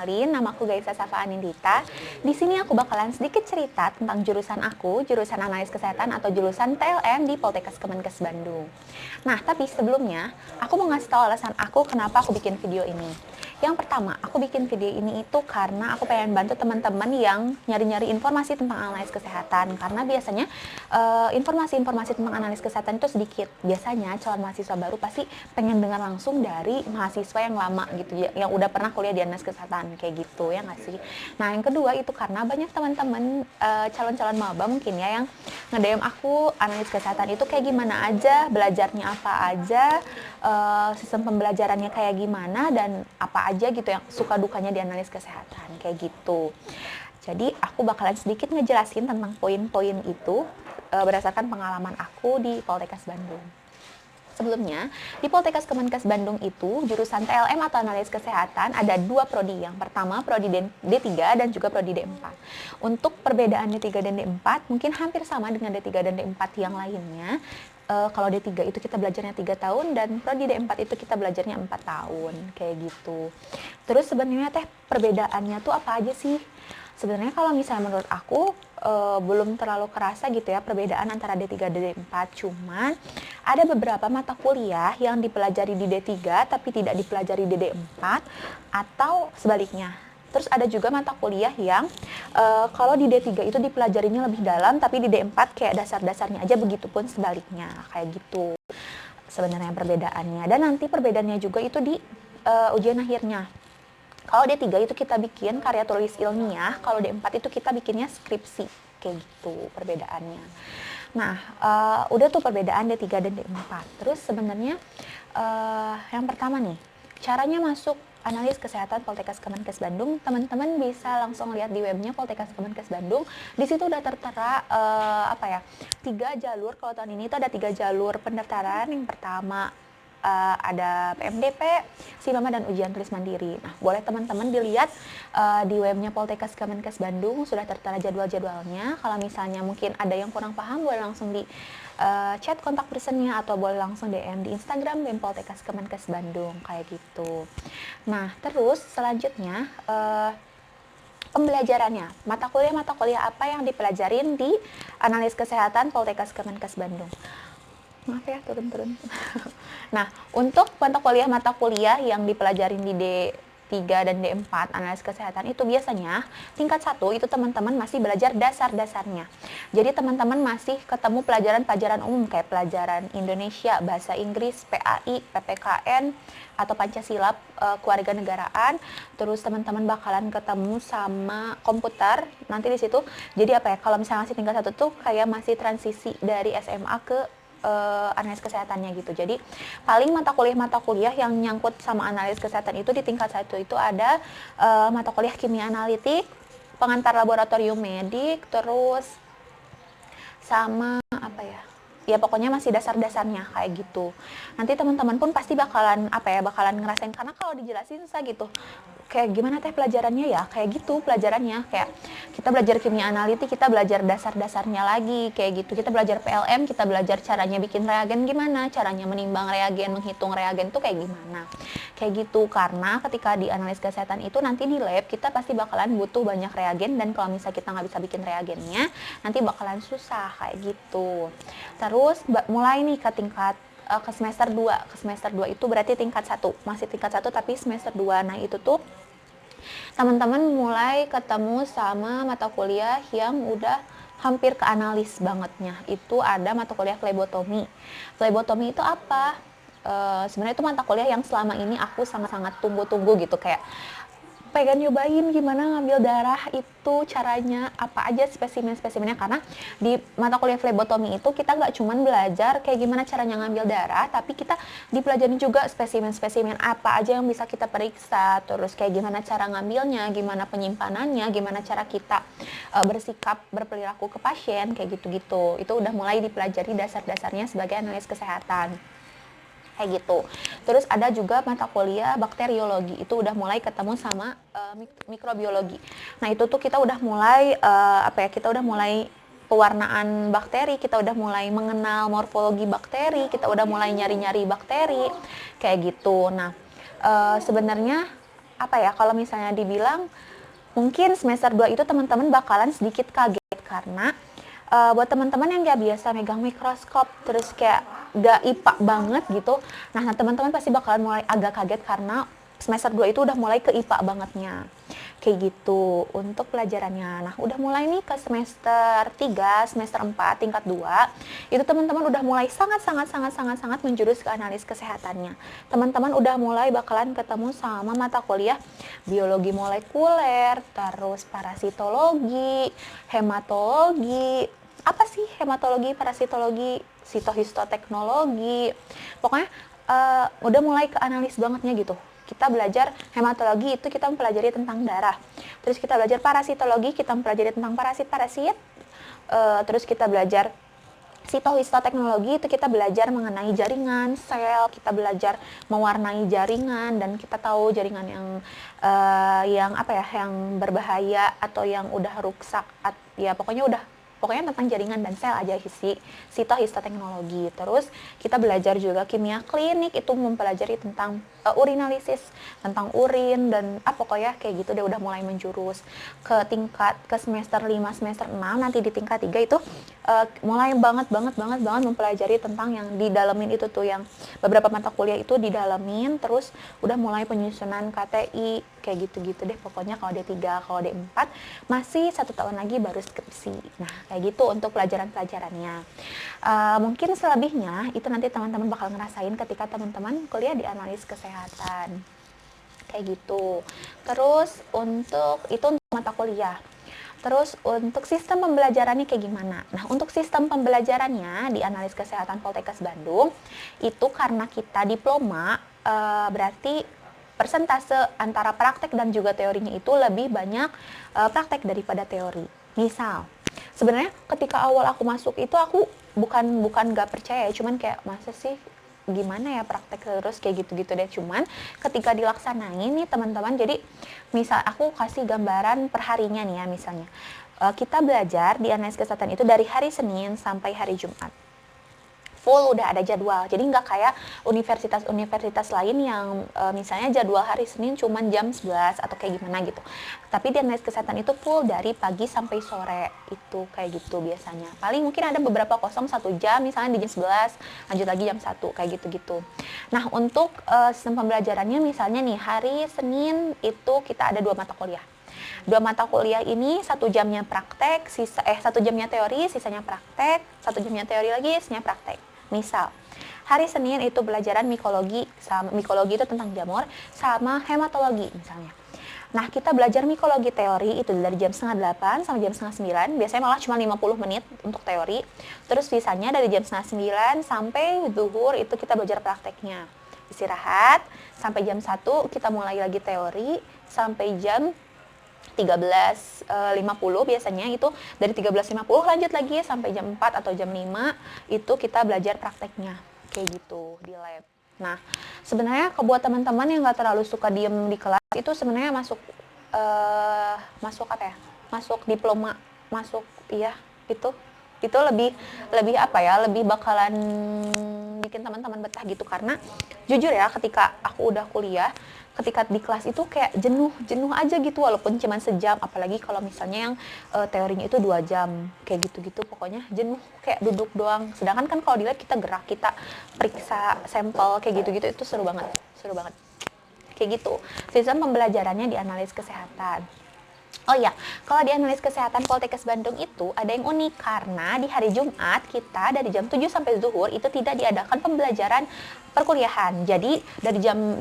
Kenalin, nama aku Gaisa Safa Anindita. Di sini aku bakalan sedikit cerita tentang jurusan aku, jurusan Analis Kesehatan atau jurusan TLM di Poltekkes Kemenkes Bandung. Nah, tapi sebelumnya, aku mau ngasih tahu alasan aku kenapa aku bikin video ini. Yang pertama, aku bikin video ini itu karena aku pengen bantu teman-teman yang nyari-nyari informasi tentang analis kesehatan. Karena biasanya informasi-informasi tentang analis kesehatan itu sedikit. Biasanya calon mahasiswa baru pasti pengen dengar langsung dari mahasiswa yang lama gitu ya, yang udah pernah kuliah di analis kesehatan kayak gitu ya nggak sih. Nah yang kedua itu karena banyak teman-teman calon-calon maba mungkin ya yang nge-DM aku analis kesehatan itu kayak gimana aja, belajarnya apa aja, sistem pembelajarannya kayak gimana dan apa aja gitu yang suka dukanya di analis kesehatan kayak gitu. Jadi aku bakalan sedikit ngejelasin tentang poin-poin itu berdasarkan pengalaman aku di Poltekkes Bandung. Sebelumnya, di Poltekkes Kemenkes Bandung itu, jurusan TLM atau Analis Kesehatan ada dua prodi. Yang pertama, prodi D3 dan juga prodi D4. Untuk perbedaan D3 dan D4, mungkin hampir sama dengan D3 dan D4 yang lainnya. Kalau D3 itu kita belajarnya 3 tahun, dan prodi D4 itu kita belajarnya 4 tahun, kayak gitu. Terus sebenarnya perbedaannya tuh apa aja sih? Sebenarnya kalau misalnya menurut aku belum terlalu kerasa gitu ya perbedaan antara D3 dan D4, cuman ada beberapa mata kuliah yang dipelajari di D3 tapi tidak dipelajari di D4 atau sebaliknya. Terus ada juga mata kuliah yang kalau di D3 itu dipelajarinya lebih dalam tapi di D4 kayak dasar-dasarnya aja, begitupun sebaliknya kayak gitu sebenarnya perbedaannya. Dan nanti perbedaannya juga itu di ujian akhirnya. Kalau D3 itu kita bikin karya tulis ilmiah, kalau D4 itu kita bikinnya skripsi, kayak gitu perbedaannya. Nah, udah tuh perbedaan D3 dan D4. Terus sebenarnya yang pertama nih, caranya masuk analis kesehatan Poltekkes Kemenkes Bandung, teman-teman bisa langsung lihat di webnya Poltekkes Kemenkes Bandung. Di situ udah tertera 3 jalur. Kalau tahun ini itu ada 3 jalur pendaftaran. Yang pertama ada PMDP, SIMAMA, dan ujian tulis mandiri. Nah, boleh teman-teman dilihat di webnya Poltekkes Kemenkes Bandung, sudah tertera jadwal-jadwalnya. Kalau misalnya mungkin ada yang kurang paham, boleh langsung di chat kontak personnya atau boleh langsung DM di Instagram BEM Poltekkes Kemenkes Bandung, kayak gitu. Nah, terus selanjutnya pembelajarannya, mata kuliah apa yang dipelajarin di analis kesehatan Poltekkes Kemenkes Bandung. Maaf ya, turun-turun. Nah, untuk mata kuliah yang dipelajarin di D3 dan D4 analis kesehatan itu biasanya tingkat 1 itu teman-teman masih belajar dasar-dasarnya. Jadi teman-teman masih ketemu pelajaran-pelajaran umum kayak pelajaran Indonesia, bahasa Inggris, PAI, PPKN atau Pancasila, kewarganegaraan. Terus teman-teman bakalan ketemu sama komputer nanti di situ. Jadi apa ya? Kalau misalnya masih tingkat 1 tuh kayak masih transisi dari SMA ke analis kesehatannya gitu. Jadi paling mata kuliah yang nyangkut sama analis kesehatan itu di tingkat 1 itu ada mata kuliah kimia analitik, pengantar laboratorium medik, terus sama apa ya? Ya pokoknya masih dasar-dasarnya kayak gitu. Nanti teman-teman pun pasti bakalan ngerasain, karena kalau dijelasin susah gitu. Kayak gimana pelajarannya ya? Kayak gitu pelajarannya. Kayak kita belajar kimia analitik, kita belajar dasar-dasarnya lagi kayak gitu. Kita belajar PLM, kita belajar caranya bikin reagen gimana, caranya menimbang reagen, menghitung reagen tuh kayak gimana. Kayak gitu, karena ketika di analis kesehatan itu nanti di lab kita pasti bakalan butuh banyak reagen, dan kalau misalnya kita nggak bisa bikin reagennya, nanti bakalan susah kayak gitu. Terus mulai nih ke tingkat ke semester 2. Ke semester 2 itu berarti tingkat 1. Masih tingkat 1 tapi semester 2. Nah, itu tuh teman-teman mulai ketemu sama mata kuliah yang udah hampir ke analis bangetnya. Itu ada mata kuliah flebotomi. Flebotomi itu apa? Sebenarnya itu mata kuliah yang selama ini aku sangat-sangat tunggu-tunggu gitu, kayak pengen nyobain gimana ngambil darah itu caranya, apa aja spesimen-spesimennya, karena di mata kuliah flebotomi itu kita nggak cuman belajar kayak gimana caranya ngambil darah, tapi kita dipelajarin juga spesimen-spesimen apa aja yang bisa kita periksa, terus kayak gimana cara ngambilnya, gimana penyimpanannya, gimana cara kita bersikap, berperilaku ke pasien, kayak gitu-gitu. Itu udah mulai dipelajari dasar-dasarnya sebagai analis kesehatan. Kayak gitu. Terus ada juga mata kuliah bakteriologi, itu udah mulai ketemu sama mikrobiologi. Nah, itu tuh kita udah mulai kita udah mulai pewarnaan bakteri, kita udah mulai mengenal morfologi bakteri, kita udah mulai nyari-nyari bakteri kayak gitu. Nah, sebenarnya apa ya, kalau misalnya dibilang mungkin semester 2 itu teman-teman bakalan sedikit kaget karena buat teman-teman yang nggak biasa megang mikroskop terus kayak nggak IPA banget gitu, nah teman-teman pasti bakalan mulai agak kaget karena semester 2 itu udah mulai ke IPA bangetnya. Kayak gitu untuk pelajarannya. Nah, udah mulai nih ke semester 3, semester 4, tingkat 2, itu teman-teman udah mulai sangat menjurus ke analis kesehatannya. Teman-teman udah mulai bakalan ketemu sama mata kuliah biologi molekuler, terus parasitologi, hematologi. Apa sih hematologi, parasitologi, sitohistoteknologi. Pokoknya udah mulai ke analis bangetnya gitu. Kita belajar hematologi itu kita mempelajari tentang darah. Terus kita belajar parasitologi, kita mempelajari tentang parasit-parasit. Terus kita belajar sitohistoteknologi itu kita belajar mengenai jaringan sel, kita belajar mewarnai jaringan dan kita tahu jaringan yang apa ya, yang berbahaya atau yang udah rusak, ya pokoknya tentang jaringan dan sel aja sih, sitohistoteknologi. Terus kita belajar juga kimia klinik, itu mempelajari tentang urinalisis, tentang urin dan pokoknya kayak gitu deh, udah mulai menjurus ke semester 5, semester 6, nanti di tingkat 3 itu mulai banget mempelajari tentang yang didalemin itu tuh, yang beberapa mata kuliah itu didalemin, terus udah mulai penyusunan KTI kayak gitu-gitu deh pokoknya. Kalau D3, kalau D4 masih 1 tahun lagi baru skripsi. Nah, kayak gitu untuk pelajaran-pelajarannya. Mungkin selebihnya itu nanti teman-teman bakal ngerasain ketika teman-teman kuliah di analis kesehatan. Kayak gitu. Terus untuk mata kuliah. Terus untuk sistem pembelajarannya kayak gimana? Nah, untuk sistem pembelajarannya di analis kesehatan Poltekkes Bandung itu karena kita diploma, berarti persentase antara praktek dan juga teorinya itu lebih banyak praktek daripada teori. Misal, sebenarnya ketika awal aku masuk itu aku bukan nggak percaya, cuman kayak masa sih gimana ya praktek terus kayak gitu-gitu deh. Cuman ketika dilaksanain nih teman-teman, jadi misal aku kasih gambaran perharinya nih ya, misalnya kita belajar di analis kesehatan itu dari hari Senin sampai hari Jumat, full udah ada jadwal. Jadi nggak kayak universitas-universitas lain yang misalnya jadwal hari Senin cuma jam 11 atau kayak gimana gitu. Tapi di analis kesehatan itu full dari pagi sampai sore, itu kayak gitu biasanya. Paling mungkin ada beberapa kosong 1 jam, misalnya di jam 11, lanjut lagi jam 1, kayak gitu-gitu. Nah, untuk sistem pembelajarannya misalnya nih, hari Senin itu kita ada 2 mata kuliah. 2 mata kuliah ini 1 jamnya praktek, 1 jamnya teori, sisanya praktek, 1 jamnya teori lagi, sisanya praktek. Misal, hari Senin itu pelajaran mikologi, mikologi itu tentang jamur, sama hematologi misalnya. Nah, kita belajar mikologi teori itu dari jam 7:30 sampai jam 8:30, biasanya malah cuma 50 menit untuk teori. Terus sisanya dari jam 8:30 sampai zuhur itu kita belajar prakteknya. Istirahat, sampai jam 1 kita mulai lagi teori, sampai jam 13.50 biasanya, itu dari 13.50 lanjut lagi sampai jam 4 atau jam 5 itu kita belajar prakteknya kayak gitu di lab. Nah, sebenarnya buat teman-teman yang nggak terlalu suka diem di kelas itu sebenarnya masuk apa ya? Masuk diploma, masuk iya itu lebih apa ya? Lebih bakalan bikin teman-teman betah gitu, karena jujur ya ketika aku udah kuliah, ketika di kelas itu kayak jenuh aja gitu, walaupun cuma sejam, apalagi kalau misalnya yang teorinya itu 2 jam kayak gitu-gitu, pokoknya jenuh kayak duduk doang. Sedangkan kan kalau di lab kita gerak, kita periksa sampel kayak gitu-gitu, itu seru banget kayak gitu. Sistem pembelajarannya di analis kesehatan. Oh iya, kalau di analis kesehatan Poltekkes Bandung itu ada yang unik, karena di hari Jumat kita dari jam 7 sampai zuhur itu tidak diadakan pembelajaran perkuliahan. Jadi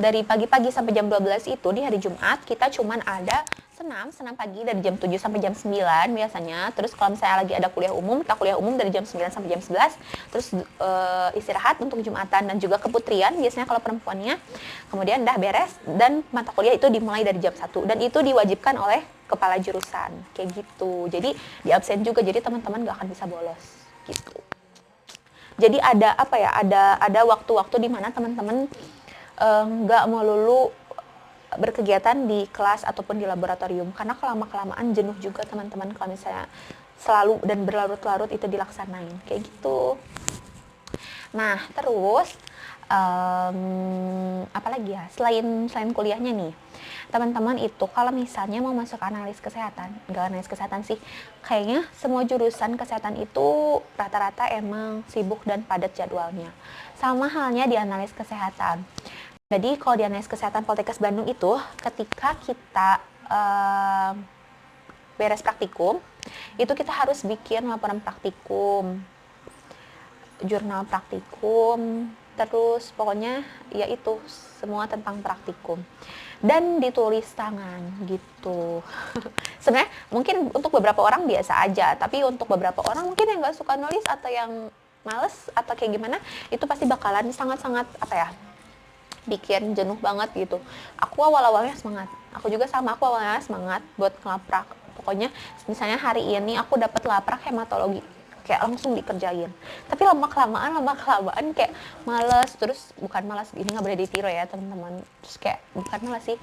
dari pagi-pagi sampai jam 12 itu di hari Jumat kita cuman ada senam pagi dari jam 7 sampai jam 9 biasanya. Terus kalau misalnya lagi ada kuliah umum, kita kuliah umum dari jam 9 sampai jam 11. Terus istirahat untuk Jumatan dan juga keputrian biasanya kalau perempuannya. Kemudian udah beres dan mata kuliah itu dimulai dari jam 1 dan itu diwajibkan oleh kepala jurusan kayak gitu. Jadi di absen juga, jadi teman-teman gak akan bisa bolos gitu. Jadi ada apa ya, ada waktu-waktu di mana teman-teman nggak melulu berkegiatan di kelas ataupun di laboratorium, karena kelamaan jenuh juga teman-teman kalau misalnya selalu dan berlarut-larut itu dilaksanain kayak gitu. Nah, terus Apalagi ya, selain kuliahnya nih, teman-teman itu kalau misalnya mau masuk analis kesehatan, enggak analis kesehatan sih, kayaknya semua jurusan kesehatan itu rata-rata emang sibuk dan padat jadwalnya. Sama halnya di analis kesehatan. Jadi kalau di analis kesehatan Poltekkes Bandung itu, ketika kita beres praktikum, itu kita harus bikin laporan praktikum, jurnal praktikum, terus pokoknya ya itu semua tentang praktikum dan ditulis tangan gitu. Sebenarnya mungkin untuk beberapa orang biasa aja, tapi untuk beberapa orang mungkin yang nggak suka nulis atau yang males atau kayak gimana, itu pasti bakalan sangat-sangat apa ya, bikin jenuh banget gitu. Aku awal-awalnya semangat, aku juga sama, aku awalnya semangat buat ngelaprak. Pokoknya misalnya hari ini aku dapat laprak hematologi, kayak langsung dikerjain. Tapi lama kelamaan kayak malas, terus bukan malas, ini nggak boleh ditiru ya teman-teman. Terus kayak bukan malas sih,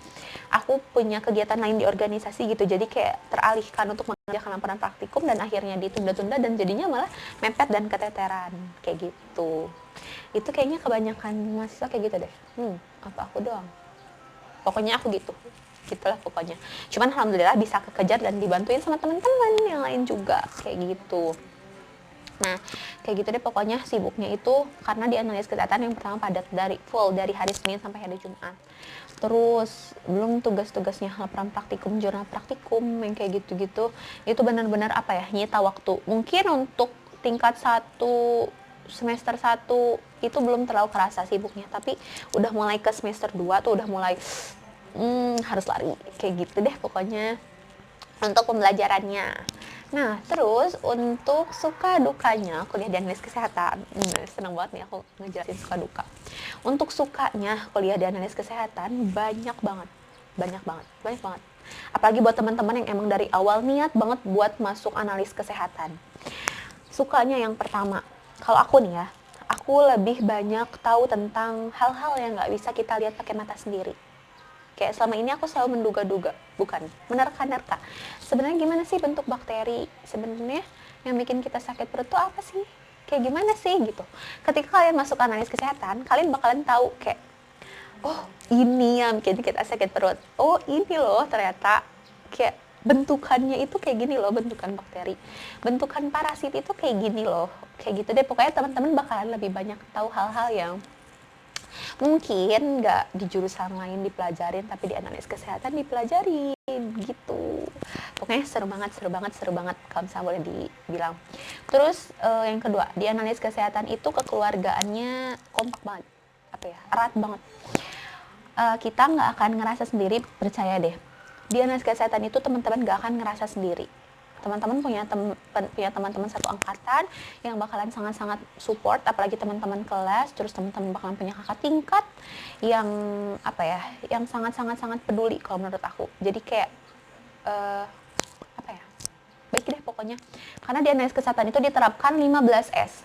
aku punya kegiatan lain di organisasi gitu, jadi kayak teralihkan untuk mengerjakan laporan praktikum dan akhirnya ditunda-tunda dan jadinya malah mepet dan keteteran kayak gitu. Itu kayaknya kebanyakan mahasiswa kayak gitu deh. Apa aku doang? Pokoknya aku gitu. Gitulah pokoknya. Cuman alhamdulillah bisa kekejar dan dibantuin sama teman-teman yang lain juga kayak gitu. Nah, kayak gitu deh pokoknya sibuknya itu karena di analis kesehatan yang pertama padat dari hari Senin sampai hari Jumat. Terus belum tugas-tugasnya laporan praktikum, jurnal praktikum yang kayak gitu-gitu. Itu benar-benar apa ya, nyita waktu. Mungkin untuk tingkat 1 semester 1 itu belum terlalu kerasa sibuknya, tapi udah mulai ke semester 2 tuh udah mulai harus lari kayak gitu deh pokoknya untuk pembelajarannya. Nah, terus untuk suka dukanya kuliah di analis kesehatan. Senang banget nih aku ngejelasin suka duka. Untuk sukanya kuliah di analis kesehatan banyak banget. Apalagi buat teman-teman yang emang dari awal niat banget buat masuk analis kesehatan. Sukanya yang pertama, kalau aku nih ya, aku lebih banyak tahu tentang hal-hal yang nggak bisa kita lihat pakai mata sendiri. Kayak selama ini aku selalu menduga-duga, bukan menerka-nerka. Sebenarnya gimana sih bentuk bakteri? Sebenarnya yang bikin kita sakit perut itu apa sih? Kayak gimana sih gitu. Ketika kalian masuk analis kesehatan, kalian bakalan tahu kayak, oh ini yang bikin kita sakit perut. Oh ini loh ternyata kayak bentukannya itu kayak gini loh, bentukan bakteri. Bentukan parasit itu kayak gini loh. Kayak gitu deh, pokoknya teman-teman bakalan lebih banyak tahu hal-hal yang mungkin nggak di jurusan lain dipelajarin, tapi di analis kesehatan dipelajarin gitu. Pokoknya seru banget kalau misalnya boleh dibilang. Terus yang kedua, di analis kesehatan itu kekeluargaannya kompak banget, apa ya, erat banget. Kita nggak akan ngerasa sendiri, percaya deh. Di analis kesehatan itu teman-teman nggak akan ngerasa sendiri. Teman-teman punya teman-teman satu angkatan yang bakalan sangat-sangat support, apalagi teman-teman kelas, terus teman-teman bakalan punya kakak tingkat yang apa ya, yang sangat-sangat peduli kalau menurut aku. Jadi kayak apa ya, baik deh pokoknya. Karena di analis kesehatan itu diterapkan 15S.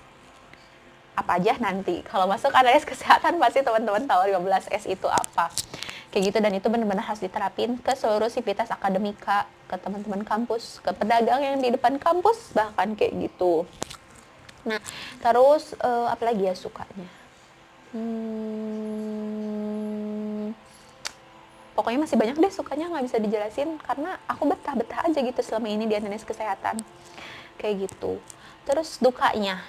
Apa aja nanti kalau masuk analis kesehatan pasti teman-teman tahu 15S itu apa. Kayak gitu, dan itu benar-benar harus diterapin ke seluruh sivitas akademika, ke teman-teman kampus, ke pedagang yang di depan kampus, bahkan kayak gitu. Nah, terus apalagi ya sukanya? Pokoknya masih banyak deh sukanya, nggak bisa dijelasin karena aku betah-betah aja gitu selama ini di analis kesehatan. Kayak gitu. Terus dukanya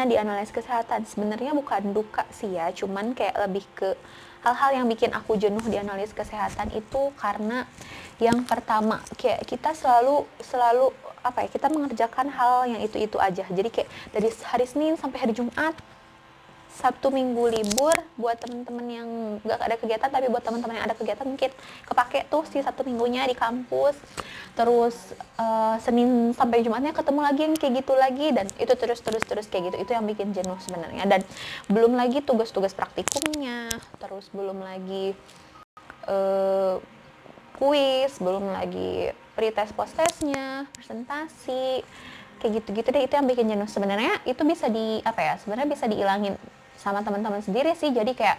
di analis kesehatan sebenarnya bukan duka sih ya, cuman kayak lebih ke hal-hal yang bikin aku jenuh di analis kesehatan itu karena yang pertama kayak kita selalu apa ya, kita mengerjakan hal yang itu aja. Jadi kayak dari hari Senin sampai hari Jumat, Sabtu Minggu libur buat teman-teman yang nggak ada kegiatan, tapi buat teman-teman yang ada kegiatan mungkin kepake tuh si Sabtu Minggunya di kampus. Terus Senin sampai Jumatnya ketemu lagi yang kayak gitu lagi, dan itu terus kayak gitu. Itu yang bikin jenuh sebenarnya. Dan belum lagi tugas-tugas praktikumnya, terus belum lagi kuis, belum lagi pretest posttestnya, presentasi, kayak gitu-gitu deh. Itu yang bikin jenuh sebenarnya. Itu bisa sebenarnya bisa diilangin sama teman-teman sendiri sih. Jadi kayak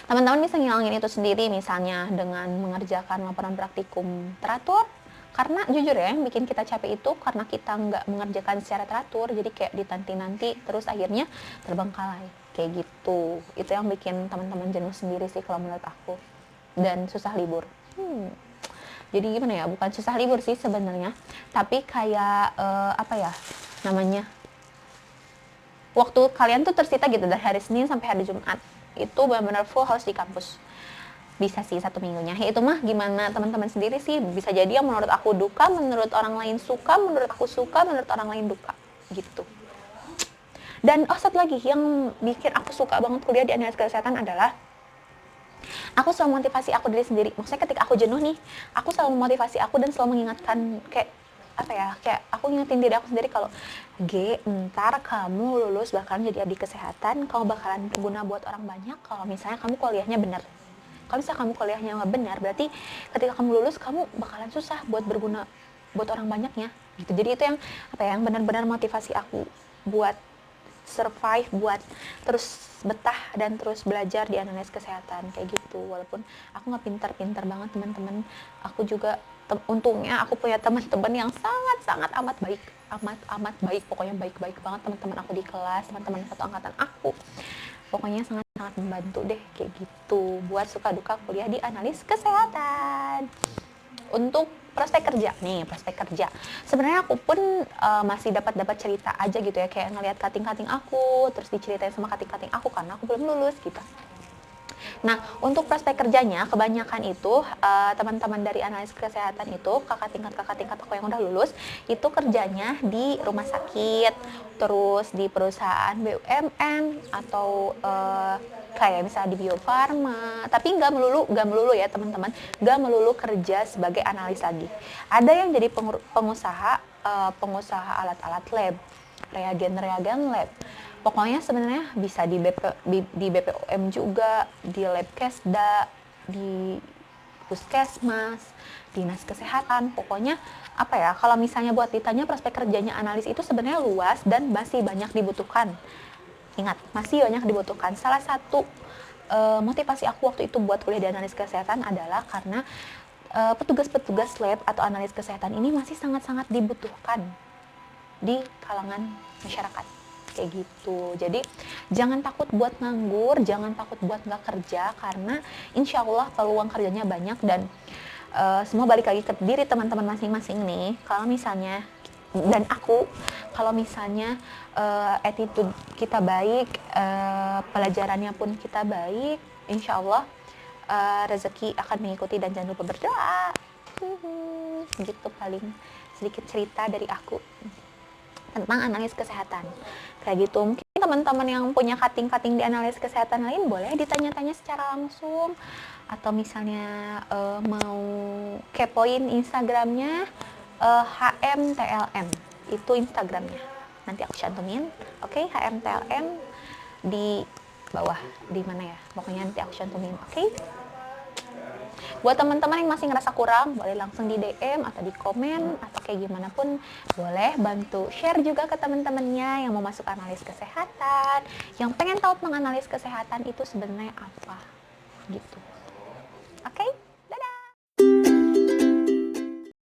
teman-teman bisa ngilangin itu sendiri, misalnya dengan mengerjakan laporan praktikum teratur. Karena jujur ya, yang bikin kita capek itu karena kita nggak mengerjakan secara teratur, jadi kayak ditanti-nanti terus akhirnya terbengkalai kayak gitu. Itu yang bikin teman-teman jenuh sendiri sih kalau menurut aku, dan susah libur. Jadi gimana ya, bukan susah libur sih sebenarnya, tapi kayak apa ya namanya, waktu kalian tuh tersita gitu dari hari Senin sampai hari Jumat, itu benar-benar full harus di kampus. Bisa sih 1 minggunya, ya itu mah gimana teman-teman sendiri sih. Bisa jadi yang menurut aku duka, menurut orang lain suka, menurut aku suka, menurut orang lain duka gitu. Dan satu lagi yang bikin aku suka banget kuliah di analis kesehatan adalah aku selalu motivasi aku diri sendiri. Maksudnya ketika aku jenuh nih, aku selalu memotivasi aku dan selalu mengingatkan, kayak apa ya, kayak aku ngingetin diri aku sendiri kalau ntar kamu lulus bakalan jadi abdi kesehatan, kamu bakalan berguna buat orang banyak kalau misalnya kamu kuliahnya benar. Kalau misalnya kamu kuliahnya nggak benar, berarti ketika kamu lulus kamu bakalan susah buat berguna buat orang banyaknya gitu. Jadi itu yang apa ya, yang benar-benar motivasi aku buat survive, buat terus betah dan terus belajar di analis kesehatan kayak gitu. Walaupun aku nggak pintar-pintar banget teman-teman, aku juga untungnya aku punya teman-teman yang sangat-sangat amat amat baik, pokoknya baik-baik banget teman-teman aku di kelas, teman-teman satu angkatan aku, pokoknya sangat-sangat membantu deh kayak gitu buat suka duka kuliah di analis kesehatan. Untuk prospek kerja nih, prospek kerja sebenarnya aku pun masih dapat cerita aja gitu ya, kayak ngelihat kating-kating aku, terus diceritain sama kating-kating aku karena aku belum lulus gitu. Nah, untuk prospek kerjanya kebanyakan itu teman-teman dari analis kesehatan itu, kakak tingkat aku yang udah lulus, itu kerjanya di rumah sakit, terus di perusahaan BUMN atau kayak misalnya di Bio Farma. Tapi nggak melulu ya teman-teman, nggak melulu kerja sebagai analis lagi. Ada yang jadi pengusaha alat-alat lab, reagen lab. Pokoknya sebenarnya bisa di BPOM juga, di lab kesda, di puskesmas, dinas kesehatan. Pokoknya apa ya, kalau misalnya buat ditanya prospek kerjanya analis itu sebenarnya luas dan masih banyak dibutuhkan. Ingat, masih banyak dibutuhkan. Salah satu motivasi aku waktu itu buat kuliah di analis kesehatan adalah karena petugas-petugas lab atau analis kesehatan ini masih sangat-sangat dibutuhkan di kalangan masyarakat kayak gitu. Jadi jangan takut buat nganggur, jangan takut buat nggak kerja, karena insya Allah peluang kerjanya banyak. Dan semua balik lagi ke diri teman-teman masing-masing nih. Kalau misalnya dan aku, kalau misalnya attitude kita baik, pelajarannya pun kita baik, insya Allah rezeki akan mengikuti. Dan jangan lupa berdoa. Gitu paling sedikit cerita dari aku tentang analis kesehatan kayak gitu. Mungkin teman-teman yang punya kating-kating di analis kesehatan lain boleh ditanya-tanya secara langsung, atau misalnya mau kepoin Instagramnya HMTLM, itu Instagramnya nanti aku cantumin. Oke, HMTLM di bawah, di mana ya, pokoknya nanti aku cantumin. Oke. Buat teman-teman yang masih ngerasa kurang, boleh langsung di DM atau di komen atau kayak gimana pun boleh. Bantu share juga ke teman-temannya yang mau masuk analis kesehatan, yang pengen tahu menganalisis kesehatan itu sebenarnya apa gitu. Oke?